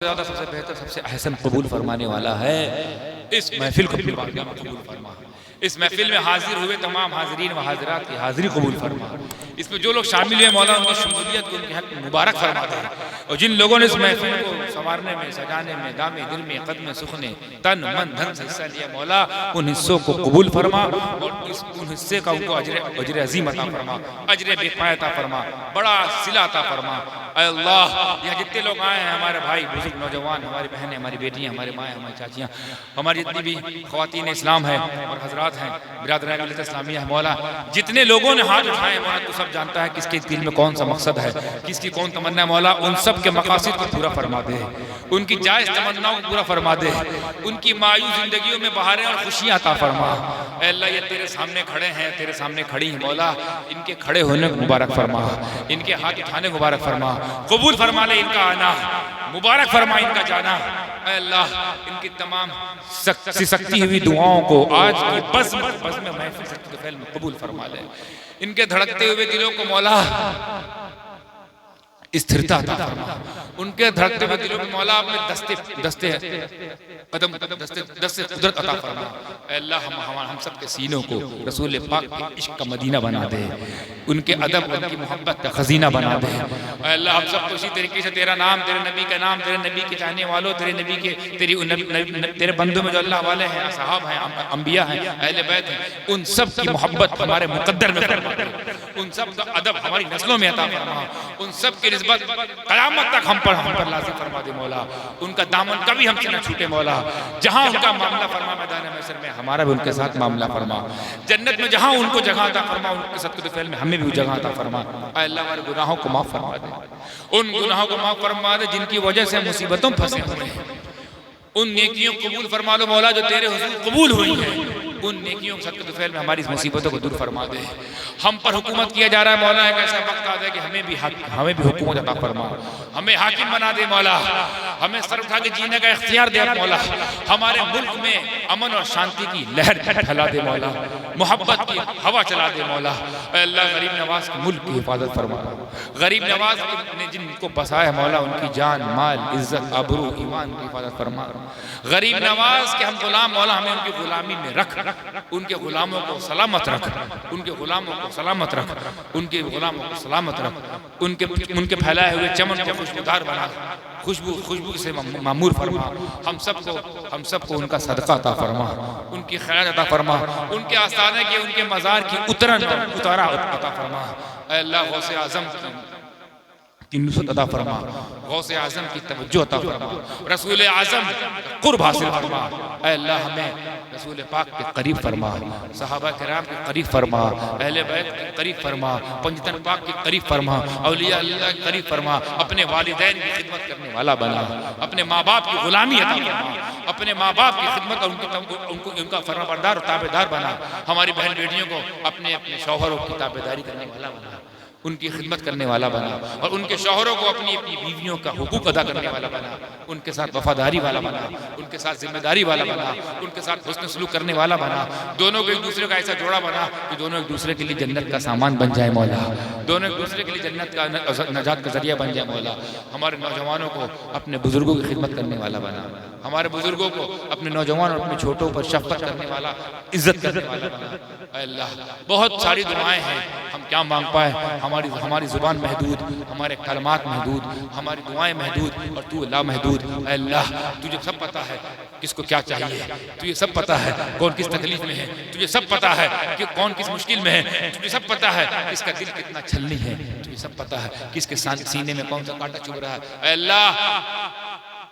زیادہ سب سے بہتر سب سے احسن قبول فرمانے والا ہے. اس محفل کو اپنی بارگاہ میں قبول فرما. اس محفل میں حاضر ہوئے تمام حاضرین و حاضرات کی حاضری قبول فرما. اس میں جو لوگ شامل ہوئے مولا ان کی شمولیت کو ان کے حق میں مبارک فرما دے. اور جن لوگوں نے اس محفل کو سنوارنے میں سجانے میں دامے دل میں قدم سخنے تن من دھن سے حصہ لیا مولا ان حصوں کو قبول فرما اور ان حصے کا ان کو اجر عظیم عطا فرما, اجر بے پایہ عطا فرما, بڑا صلہ عطا فرما. اے اللہ یہاں جتنے لوگ آئے ہیں ہمارے بھائی بزرگ نوجوان ہماری بہنیں ہماری بیٹیاں ہمارے مائیں ہماری چاچیاں ہماری جتنی بھی خواتین اسلام ہیں اور حضرات ہیں برادران ملت اسلامیہ ہے مولا جتنے لوگوں نے ہاتھ اٹھائے مولا تو سب جانتا ہے کس کے دل میں کون سا مقصد ہے کس کی کون تمنا ہے مولا ان سب کے مقاصد کو پورا فرما دے ان کی جائز تمناؤں کو پورا فرما دے ان کی مایوس زندگیوں میں بہاریں اور خوشیاں عطا فرما. اے اللہ یہ تیرے سامنے کھڑے ہیں تیرے سامنے کھڑی ہیں مولا ان کے کھڑے ہونے کو مبارک فرما ان کے ہاتھ اٹھانے کو مبارک فرما قبول فرما لے ان کا آنا مبارک فرما ان کا جانا. اے اللہ ان کی تمام سکتی ہوئی دعاؤں کو آج کی بزم میں محفل سکتی خیل میں قبول فرما لے. ان کے دھڑکتے ہوئے دلوں کو مولا استھرتا عطا فرما. ان کے دھڑکتے ہوئے دلوں کو مولا اپنے دستے قدرت عطا فرما. اے اللہ ہم سب کے سینوں کو رسول پاک کے عشق کا مدینہ بنا دے ان کے ادب ان کی محبت کا خزینہ بنا دے. اے اللہ ہم سب کو اسی طریقے سے تیرا نام تیرے نبی کا نام تیرے نبی کے چاہنے والوں تیرے نبی کے تیرے بندوں میں جو اللہ والے ہیں اصحاب ہیں انبیاء ہیں اہل بیت ہیں ان سب کی محبت ہمارے مقدر میں فرما دے. ان سب کا ادب ہماری نسلوں میں عطا فرما. ان سب کی نسبت قیامت تک ہم پر لازم فرما دے مولا. ان کا دامن کبھی ہم سے نہ چھوٹے مولا. جہاں ان کا معاملہ فرما میدان محشر میں ہمارا بھی ان کے ساتھ معاملہ فرما. جنت میں جہاں ان کو جگہ عطا فرما ان کے صدقۃ الفعل میں ہمیں بھی جگہ عطا فرما. اے اللہ ہمارے گناہوں کو معاف فرما دے ان گناہوں کو معاف فرما دے جن کی وجہ سے مصیبتوں پھنسے ہوئے ہیں. ان نیکیوں قبول فرما لو مولا جو تیرے حضور قبول ہوئی ہیں. ان نیکیوں کے صدقۃ الفعل میں ہماری اس مصیبتوں کو دور فرما دے. ہم پر حکومت کیا جا رہا ہے مولا ایک ایسا وقت آ جائے کہ ہمیں بھی حکومت عطا فرما. ہمیں حاکم بنا دے مولا. ہمیں سر اٹھا کے جینے کا اختیار دے مولا. ہمارے ملک میں امن اور شانتی کی لہر پھیلا دے مولا. محبت کی ہوا چلا دے مولا. اے اللہ غریب نواز کے ملک کی حفاظت فرما. غریب نواز نے جن کو بسایا مولا ان کی جان مال عزت آبرو ایمان کی حفاظت فرما. غریب نواز کے ہم غلام مولا ہمیں ان کی غلامی میں رکھ. ان کے غلاموں کو سلامت رکھ. ان کے غلاموں کو سلامت رکھ. ان کے غلاموں کو سلامت رکھ. ان کے پھیلائے ہوئے چمن کو خوشبودار بنا. خوشبو سے معمور فرما. ہم سب کو ان کا صدقہ عطا فرما. ان کی خیرات عطا فرما. ان کے آستانے کی ان کے مزار کی اتارا عطا فرما. اے اللہ غوث اعظم کی نصرت عطا فرما. غوث اعظم کی توجہ عطا فرما. رسول اعظم قرب حاصل فرما. اے اللہ ہمیں رسول پاک کے قریب فرما. صحابہ کرام کے قریب فرما. اہل بیت کے قریب فرما. پنجتن پاک کے قریب فرما. اولیاء اللہ کے قریب فرما. اپنے والدین کی خدمت کرنے والا بنا. اپنے ماں باپ کی غلامی عطا فرما. اپنے ماں باپ کی خدمت اور ان کا فرمانبردار اور تابعدار بنا. ہماری بہن بیٹیوں کو اپنے شوہروں کی تابعداری کرنے والا بنا. ان کی خدمت کرنے والا بنا. اور ان کے شوہروں کو اپنی بیویوں کا حقوق ادا کرنے والا بنا. ان کے ساتھ وفاداری والا بنا. ان کے ساتھ ذمہ داری والا بنا. ان کے ساتھ حسن سلوک کرنے والا بنا. دونوں کو ایک دوسرے کا ایسا جوڑا بنا کہ دونوں ایک دوسرے کے لیے جنت کا سامان بن جائے مولا. دونوں ایک دوسرے کے لیے جنت کا نجات کا ذریعہ بن جائے مولا. ہمارے نوجوانوں کو اپنے بزرگوں کی خدمت کرنے والا بنا. ہمارے بزرگوں کو اپنے نوجوان اور اپنے چھوٹوں پر شفقت کرنے والا عزت کرنے والا بنا. اے اللہ بہت ساری دعائیں ہیں ہم کیا مانگ پائے. ہماری زبان محدود ہمارے کلمات محدود ہماری دعائیں محدود اور تو لامحدود. اے اللہ تجھے سب پتہ ہے کس کو کیا چاہیے. تجھے سب پتہ ہے کون کس تکلیف میں ہے. تجھے سب پتہ ہے کہ کون کس مشکل میں ہے. تجھے سب پتہ ہے کس کا دل کتنا چھلنی ہے. تجھے سب پتہ ہے کس کے سینے میں کون سا کانٹا چبھ رہا ہے. اے اللہ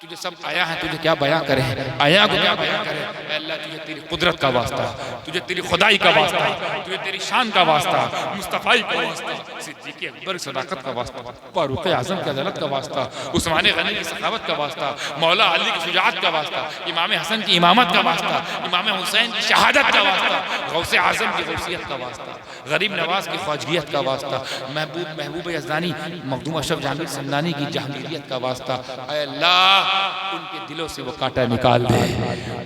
تجھے سب آیا ہے. تجھے کیا بیان کرے آیا کو کیا بیان کرے. اے اللہ تجھے تیری قدرت کا واسطہ تجھے تیری خدائی کا واسطہ تجھے تیری شان کا واسطہ مصطفی کا واسطہ صدیق اکبر کی صداقت کا واسطہ فاروق اعظم کی عدالت کا واسطہ عثمان غنی کی سخاوت کا واسطہ مولا علی کی شجاعت کا واسطہ امام حسن کی امامت کا واسطہ امام حسین کی شہادت کا واسطہ غوث اعظم کی غوثیت کا واسطہ غریب نواز کی خواجگیت کا واسطہ محبوب یزدانی مخدوم اشرف جہانگیر سمنانی کی جہانگیریت کا واسطہ. اے اللہ ان کے دلوں سے وہ کانٹا نکال دے،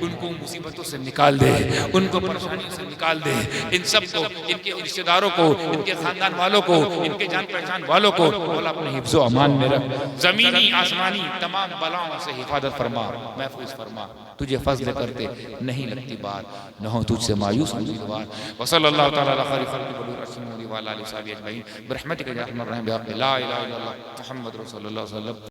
ان کو مصیبتوں سے نکال دے، ان کو پریشانیوں سے نکال دے، ان سب کو، ان کے رشتہ داروں کو، ان کے خاندان والوں کو، ان کے جان پہچان والوں کو مولا اپنے حفظ و امان میں رکھ، زمینی آسمانی تمام بلاؤں سے حفاظت فرما، محفوظ فرما، تجھے فضل کرتے نہیں لگتی بات، نہ ہو تجھ سے مایوس امیدوار، وصلی اللہ تعالی علی خیر خلق بلور رسول اللہ وعلی آلہ وصحبہ اجمعین برحمتک یا ارحم الراحمین بحق لا الہ الا اللہ محمد رسول اللہ صلی اللہ علیہ وسلم۔